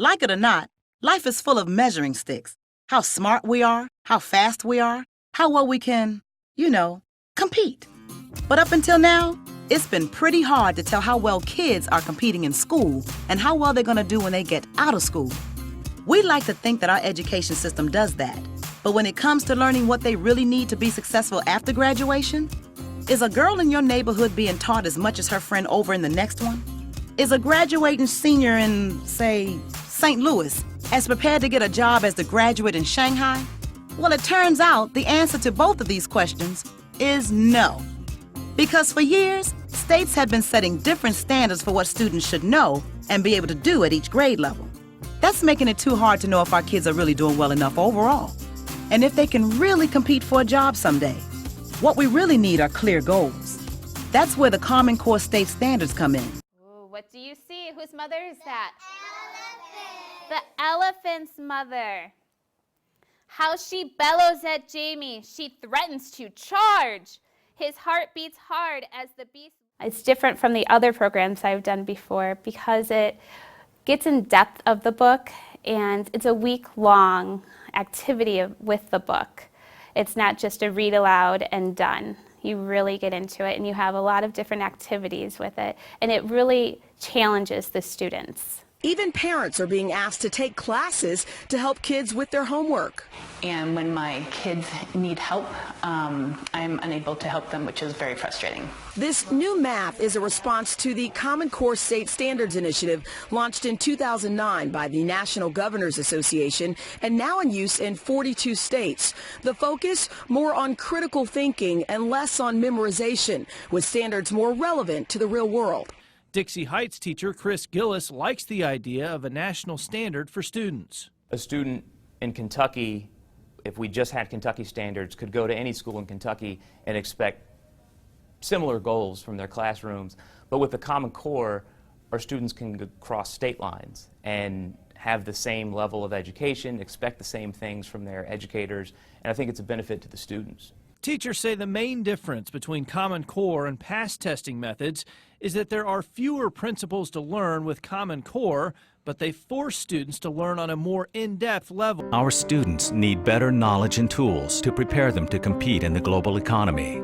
Like it or not, life is full of measuring sticks. How smart we are, how fast we are, how well we can, compete. But up until now, it's been pretty hard to tell how well kids are competing in school and how well they're going to do when they get out of school. We like to think that our education system does that. But when it comes to learning what they really need to be successful after graduation, is a girl in your neighborhood being taught as much as her friend over in the next one? Is a graduating senior in, say, St. Louis as prepared to get a job as the graduate in Shanghai? Well, it turns out the answer to both of these questions is no. Because for years, states had been setting different standards for what students should know and be able to do at each grade level. That's making it too hard to know if our kids are really doing well enough overall, and if they can really compete for a job someday. What we really need are clear goals. That's where the Common Core state standards come in. Ooh, what do you see? Whose mother is that? The elephant's mother. How she bellows at Jamie. She threatens to charge. His heart beats hard as the beast. It's different from the other programs I've done before because it gets in depth of the book, and it's a week-long activity with the book. It's not just a read aloud and done. You really get into it, and you have a lot of different activities with it, and it really challenges the students. Even parents are being asked to take classes to help kids with their homework. And when my kids need help, I'm unable to help them, which is very frustrating. This new math is a response to the Common Core State Standards Initiative launched in 2009 by the National Governors Association and now in use in 42 states. The focus, more on critical thinking and less on memorization, with standards more relevant to the real world. Dixie Heights teacher Chris Gillis likes the idea of a national standard for students. A student in Kentucky, if we just had Kentucky standards, could go to any school in Kentucky and expect similar goals from their classrooms. But with the Common Core, our students can cross state lines and have the same level of education, expect the same things from their educators, and I think it's a benefit to the students. Teachers say the main difference between Common Core and past testing methods is that there are fewer principles to learn with Common Core, but they force students to learn on a more in-depth level. Our students need better knowledge and tools to prepare them to compete in the global economy.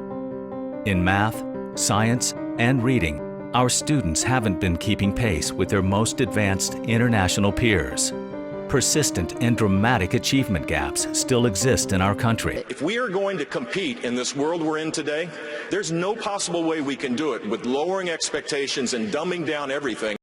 In math, science, and reading, our students haven't been keeping pace with their most advanced international peers. Persistent and dramatic achievement gaps still exist in our country. If we are going to compete in this world we're in today, there's no possible way we can do it with lowering expectations and dumbing down everything.